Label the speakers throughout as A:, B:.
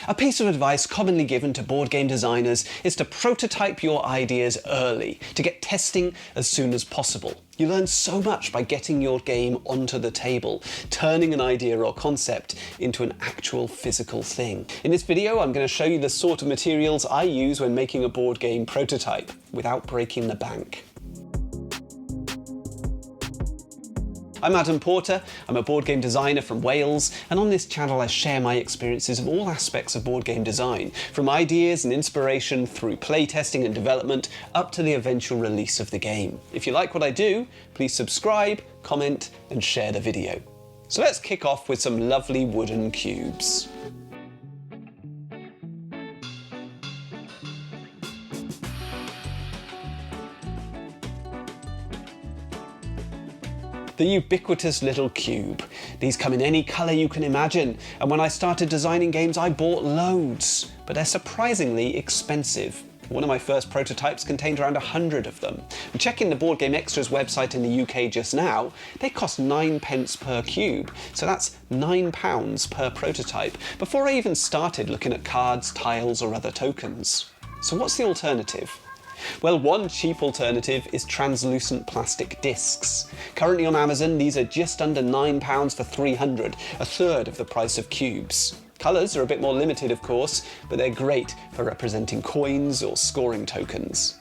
A: A piece of advice commonly given to board game designers is to prototype your ideas early, to get testing as soon as possible. You learn so much by getting your game onto the table, turning an idea or concept into an actual physical thing. In this video, I'm going to show you the sort of materials I use when making a board game prototype without breaking the bank. I'm Adam Porter, I'm a board game designer from Wales, and on this channel I share my experiences of all aspects of board game design, from ideas and inspiration through playtesting and development, up to the eventual release of the game. If you like what I do, please subscribe, comment, and share the video. So let's kick off with some lovely wooden cubes. The ubiquitous little cube. These come in any colour you can imagine, and when I started designing games I bought loads, but they're surprisingly expensive. One of my first prototypes contained around 100 of them. And checking the Board Game Extra's website in the UK just now, they cost 9p per cube, so that's £9 per prototype, before I even started looking at cards, tiles or other tokens. So what's the alternative? Well, one cheap alternative is translucent plastic discs. Currently on Amazon, these are just under £9 for 300, a third of the price of cubes. Colours are a bit more limited, of course, but they're great for representing coins or scoring tokens.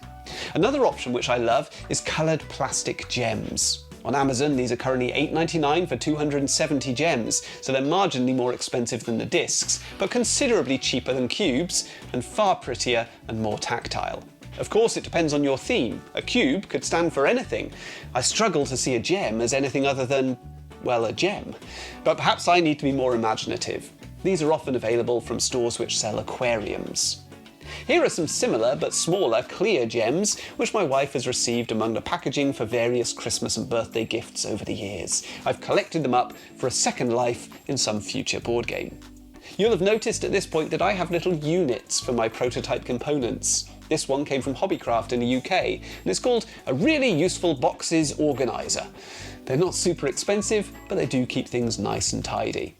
A: Another option which I love is coloured plastic gems. On Amazon, these are currently £8.99 for 270 gems, so they're marginally more expensive than the discs, but considerably cheaper than cubes, and far prettier and more tactile. Of course, it depends on your theme. A cube could stand for anything. I struggle to see a gem as anything other than, well, a gem. But perhaps I need to be more imaginative. These are often available from stores which sell aquariums. Here are some similar but smaller clear gems which my wife has received among the packaging for various Christmas and birthday gifts over the years. I've collected them up for a second life in some future board game. You'll have noticed at this point that I have little units for my prototype components. This one came from Hobbycraft in the UK, and it's called a really useful boxes organiser. They're not super expensive, but they do keep things nice and tidy.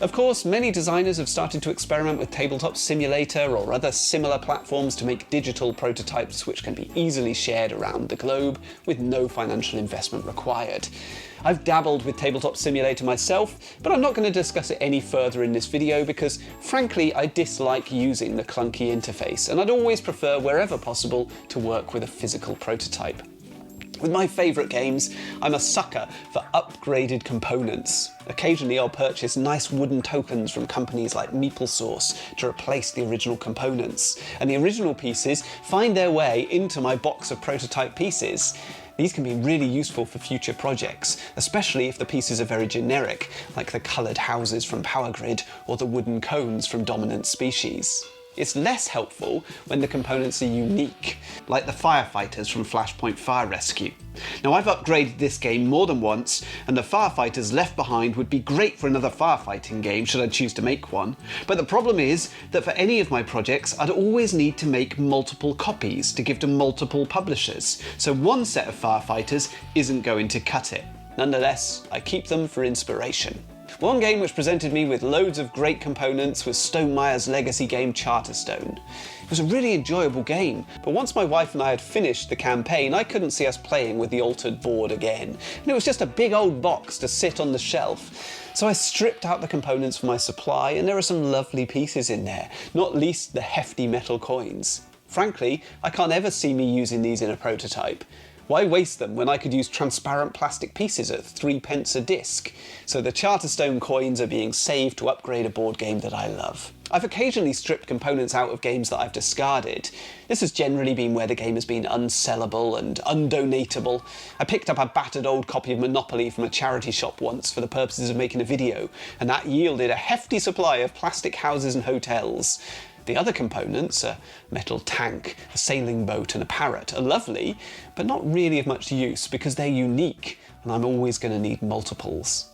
A: Of course, many designers have started to experiment with Tabletop Simulator or other similar platforms to make digital prototypes which can be easily shared around the globe with no financial investment required. I've dabbled with Tabletop Simulator myself, but I'm not going to discuss it any further in this video because, frankly, I dislike using the clunky interface, and I'd always prefer, wherever possible, to work with a physical prototype. With my favourite games, I'm a sucker for upgraded components. Occasionally I'll purchase nice wooden tokens from companies like MeepleSauce to replace the original components, and the original pieces find their way into my box of prototype pieces. These can be really useful for future projects, especially if the pieces are very generic, like the coloured houses from Power Grid or the wooden cones from Dominant Species. It's less helpful when the components are unique, like the firefighters from Flashpoint Fire Rescue. Now, I've upgraded this game more than once, and the firefighters left behind would be great for another firefighting game should I choose to make one, but the problem is that for any of my projects I'd always need to make multiple copies to give to multiple publishers, so one set of firefighters isn't going to cut it. Nonetheless, I keep them for inspiration. One game which presented me with loads of great components was Stonemeyer's legacy game Charterstone. It was a really enjoyable game, but once my wife and I had finished the campaign, I couldn't see us playing with the altered board again, and it was just a big old box to sit on the shelf. So I stripped out the components for my supply, and there are some lovely pieces in there, not least the hefty metal coins. Frankly, I can't ever see me using these in a prototype. Why waste them when I could use transparent plastic pieces at 3p a disc? So the Charterstone coins are being saved to upgrade a board game that I love. I've occasionally stripped components out of games that I've discarded. This has generally been where the game has been unsellable and undonatable. I picked up a battered old copy of Monopoly from a charity shop once for the purposes of making a video, and that yielded a hefty supply of plastic houses and hotels. The other components, a metal tank, a sailing boat and a parrot, are lovely, but not really of much use because they're unique and I'm always going to need multiples.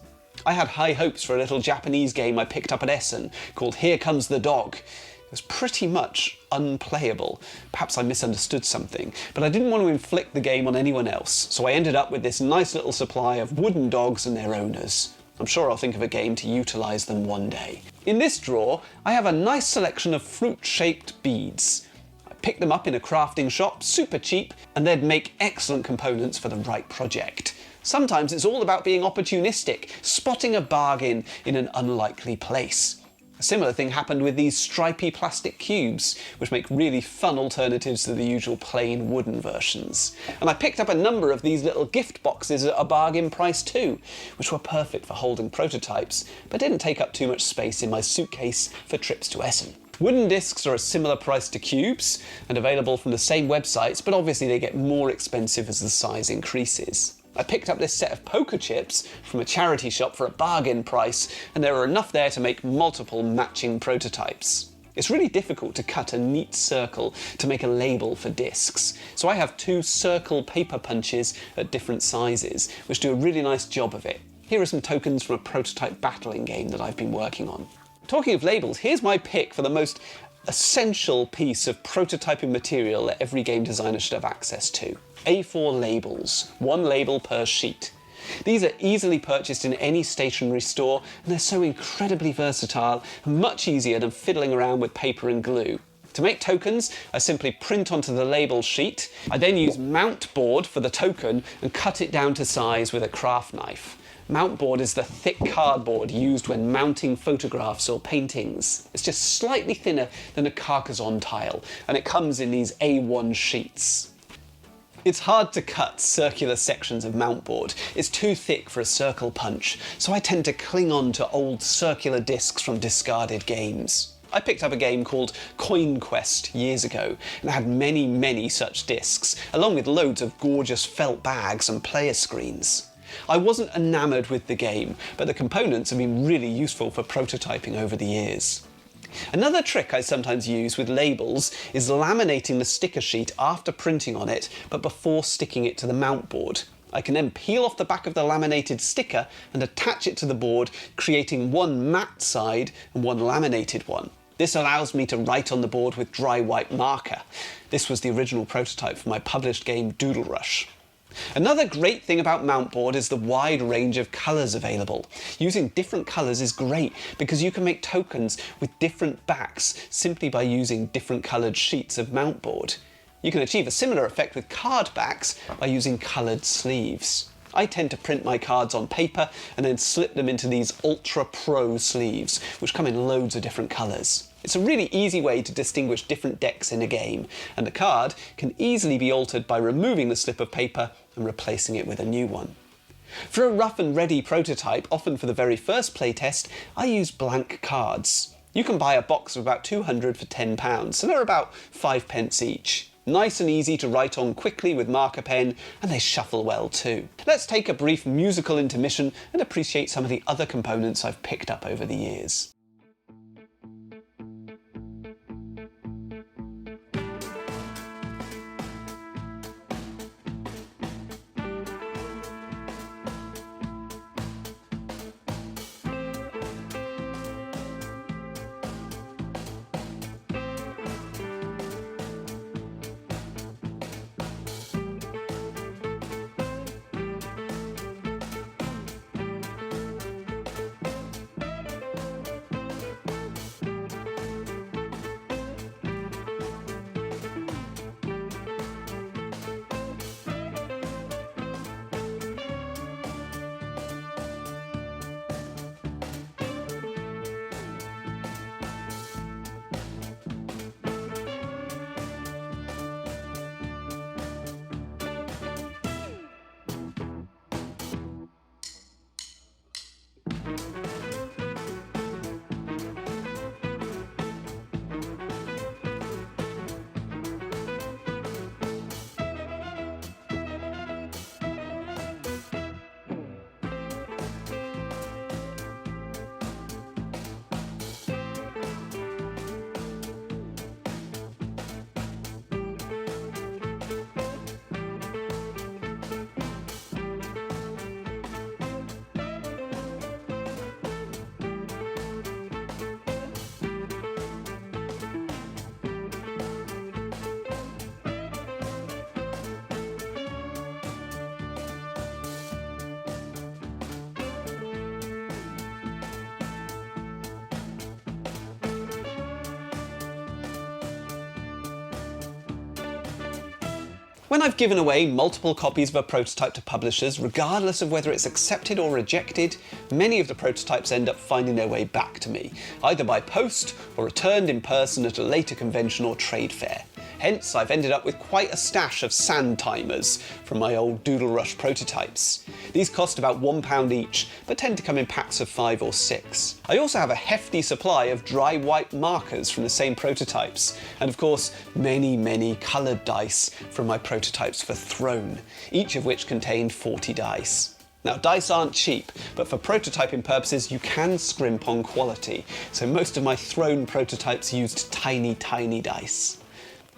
A: I had high hopes for a little Japanese game I picked up at Essen called Here Comes the Dog. It was pretty much unplayable. Perhaps I misunderstood something, but I didn't want to inflict the game on anyone else, so I ended up with this nice little supply of wooden dogs and their owners. I'm sure I'll think of a game to utilise them one day. In this drawer, I have a nice selection of fruit-shaped beads. I picked them up in a crafting shop, super cheap, and they'd make excellent components for the right project. Sometimes it's all about being opportunistic, spotting a bargain in an unlikely place. A similar thing happened with these stripy plastic cubes, which make really fun alternatives to the usual plain wooden versions. And I picked up a number of these little gift boxes at a bargain price too, which were perfect for holding prototypes, but didn't take up too much space in my suitcase for trips to Essen. Wooden discs are a similar price to cubes, and available from the same websites, but obviously they get more expensive as the size increases. I picked up this set of poker chips from a charity shop for a bargain price, and there are enough there to make multiple matching prototypes. It's really difficult to cut a neat circle to make a label for discs, so I have 2 circle paper punches at different sizes, which do a really nice job of it. Here are some tokens from a prototype battling game that I've been working on. Talking of labels, here's my pick for the most essential piece of prototyping material that every game designer should have access to. A4 labels, 1 label per sheet. These are easily purchased in any stationery store, and they're so incredibly versatile and much easier than fiddling around with paper and glue. To make tokens, I simply print onto the label sheet. I then use mount board for the token and cut it down to size with a craft knife. Mount board is the thick cardboard used when mounting photographs or paintings. It's just slightly thinner than a Carcassonne tile, and it comes in these A1 sheets. It's hard to cut circular sections of mount board. It's too thick for a circle punch, so I tend to cling on to old circular discs from discarded games. I picked up a game called Coin Quest years ago, and it had many such discs, along with loads of gorgeous felt bags and player screens. I wasn't enamoured with the game, but the components have been really useful for prototyping over the years. Another trick I sometimes use with labels is laminating the sticker sheet after printing on it, but before sticking it to the mount board. I can then peel off the back of the laminated sticker and attach it to the board, creating one matte side and one laminated one. This allows me to write on the board with dry white marker. This was the original prototype for my published game Doodle Rush. Another great thing about mount board is the wide range of colours available. Using different colours is great because you can make tokens with different backs simply by using different coloured sheets of mount board. You can achieve a similar effect with card backs by using coloured sleeves. I tend to print my cards on paper and then slip them into these Ultra Pro sleeves, which come in loads of different colours. It's a really easy way to distinguish different decks in a game, and the card can easily be altered by removing the slip of paper and replacing it with a new one. For a rough and ready prototype, often for the very first playtest, I use blank cards. You can buy a box of about 200 for £10, so they're about 5p each. Nice and easy to write on quickly with marker pen, and they shuffle well too. Let's take a brief musical intermission and appreciate some of the other components I've picked up over the years. When I've given away multiple copies of a prototype to publishers, regardless of whether it's accepted or rejected, many of the prototypes end up finding their way back to me, either by post or returned in person at a later convention or trade fair. Hence, I've ended up with quite a stash of sand timers from my old Doodle Rush prototypes. These cost about £1 each, but tend to come in packs of 5 or 6. I also have a hefty supply of dry white markers from the same prototypes, and of course, many coloured dice from my prototypes for Throne, each of which contained 40 dice. Now, dice aren't cheap, but for prototyping purposes you can scrimp on quality, so most of my Throne prototypes used tiny dice.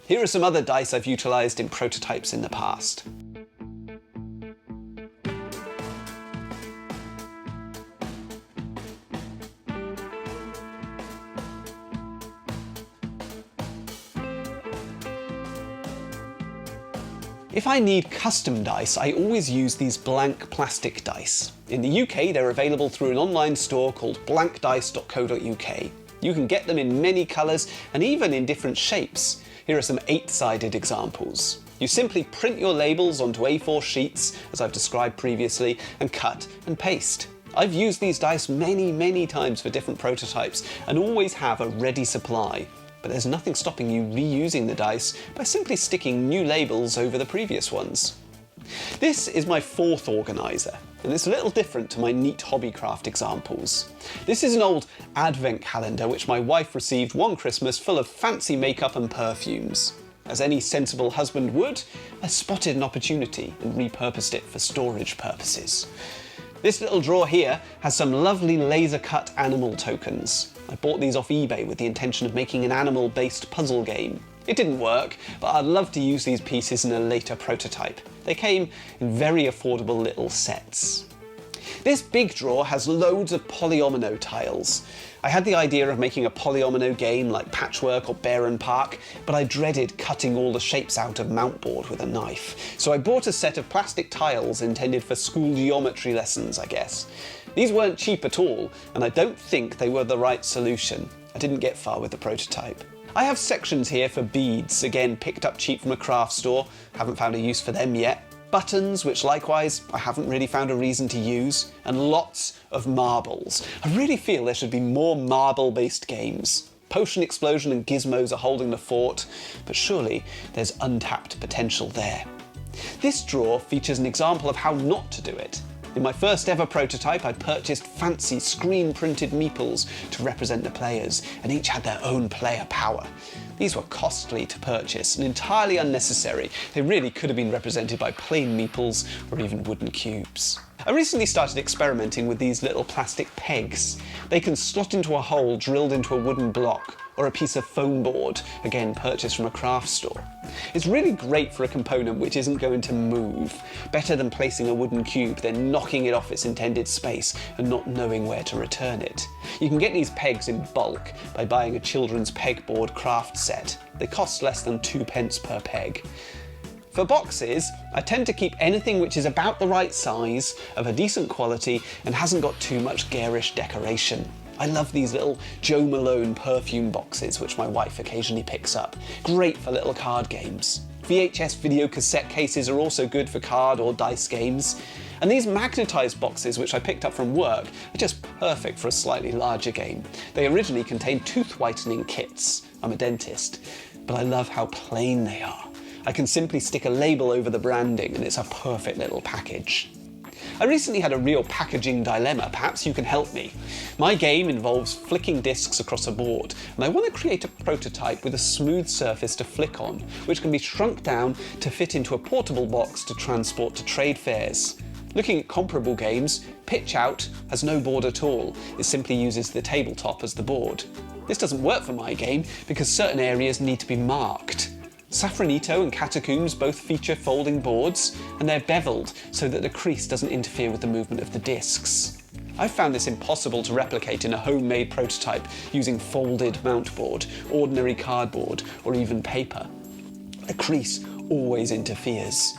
A: Here are some other dice I've utilised in prototypes in the past. If I need custom dice, I always use these blank plastic dice. In the UK, they're available through an online store called blankdice.co.uk. You can get them in many colours and even in different shapes. Here are some 8-sided examples. You simply print your labels onto A4 sheets, as I've described previously, and cut and paste. I've used these dice many times for different prototypes and always have a ready supply. But there's nothing stopping you reusing the dice by simply sticking new labels over the previous ones. This is my 4th organiser, and it's a little different to my neat hobbycraft examples. This is an old advent calendar which my wife received one Christmas, full of fancy makeup and perfumes. As any sensible husband would, I spotted an opportunity and repurposed it for storage purposes. This little drawer here has some lovely laser-cut animal tokens. I bought these off eBay with the intention of making an animal-based puzzle game. It didn't work, but I'd love to use these pieces in a later prototype. They came in very affordable little sets. This big drawer has loads of polyomino tiles. I had the idea of making a polyomino game like Patchwork or Baron Park, but I dreaded cutting all the shapes out of mountboard with a knife. So I bought a set of plastic tiles intended for school geometry lessons, I guess. These weren't cheap at all, and I don't think they were the right solution. I didn't get far with the prototype. I have sections here for beads, again picked up cheap from a craft store, haven't found a use for them yet. Buttons, which likewise I haven't really found a reason to use, and lots of marbles. I really feel there should be more marble-based games. Potion Explosion and Gizmos are holding the fort, but surely there's untapped potential there. This drawer features an example of how not to do it. In my first ever prototype, I purchased fancy screen-printed meeples to represent the players, and each had their own player power. These were costly to purchase and entirely unnecessary. They really could have been represented by plain meeples or even wooden cubes. I recently started experimenting with these little plastic pegs. They can slot into a hole drilled into a wooden block, or a piece of foam board, again purchased from a craft store. It's really great for a component which isn't going to move. Better than placing a wooden cube, then knocking it off its intended space and not knowing where to return it. You can get these pegs in bulk by buying a children's pegboard craft set. They cost less than 2p per peg. For boxes, I tend to keep anything which is about the right size, of a decent quality, and hasn't got too much garish decoration. I love these little Jo Malone perfume boxes, which my wife occasionally picks up. Great for little card games. VHS video cassette cases are also good for card or dice games. And these magnetised boxes, which I picked up from work, are just perfect for a slightly larger game. They originally contained tooth whitening kits. I'm a dentist, but I love how plain they are. I can simply stick a label over the branding and it's a perfect little package. I recently had a real packaging dilemma, perhaps you can help me. My game involves flicking discs across a board, and I want to create a prototype with a smooth surface to flick on, which can be shrunk down to fit into a portable box to transport to trade fairs. Looking at comparable games, Pitch Out has no board at all, it simply uses the tabletop as the board. This doesn't work for my game because certain areas need to be marked. Safranito and Catacombs both feature folding boards, and they're beveled so that the crease doesn't interfere with the movement of the discs. I've found this impossible to replicate in a homemade prototype using folded mountboard, ordinary cardboard, or even paper. A crease always interferes.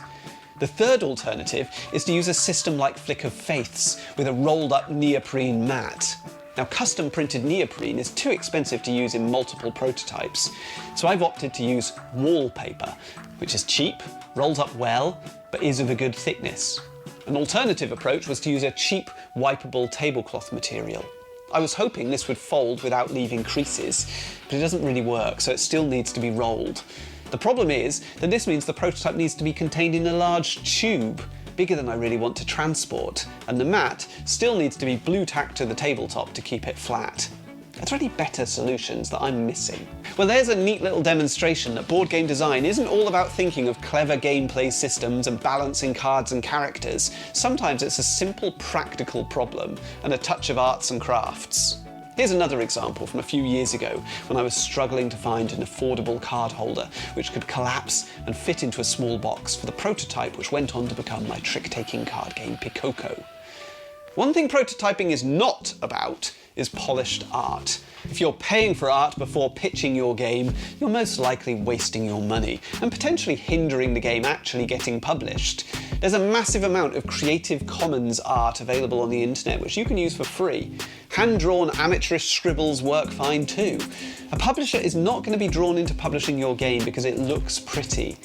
A: The third alternative is to use a system like Flick of Faith's with a rolled up neoprene mat. Now, custom printed neoprene is too expensive to use in multiple prototypes, so I've opted to use wallpaper, which is cheap, rolls up well, but is of a good thickness. An alternative approach was to use a cheap, wipeable tablecloth material. I was hoping this would fold without leaving creases, but it doesn't really work, so it still needs to be rolled. The problem is that this means the prototype needs to be contained in a large tube, bigger than I really want to transport, and the mat still needs to be blue tacked to the tabletop to keep it flat. Are there any better solutions that I'm missing? Well, there's a neat little demonstration that board game design isn't all about thinking of clever gameplay systems and balancing cards and characters. Sometimes it's a simple practical problem and a touch of arts and crafts. Here's another example from a few years ago when I was struggling to find an affordable card holder which could collapse and fit into a small box for the prototype which went on to become my trick-taking card game Pikoko. One thing prototyping is not about is polished art. If you're paying for art before pitching your game, you're most likely wasting your money and potentially hindering the game actually getting published. There's a massive amount of Creative Commons art available on the internet which you can use for free. Hand-drawn amateurish scribbles work fine too. A publisher is not going to be drawn into publishing your game because it looks pretty.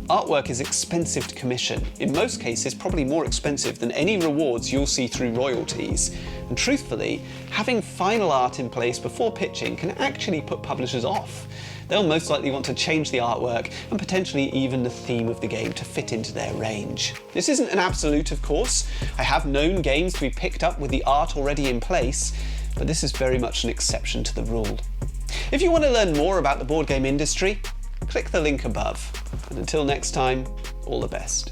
A: Artwork is expensive to commission, in most cases probably more expensive than any rewards you'll see through royalties. And truthfully, having final art in place before pitching can actually put publishers off. They'll most likely want to change the artwork and potentially even the theme of the game to fit into their range. This isn't an absolute, of course. I have known games to be picked up with the art already in place, but this is very much an exception to the rule. If you want to learn more about the board game industry, click the link above. And until next time, all the best.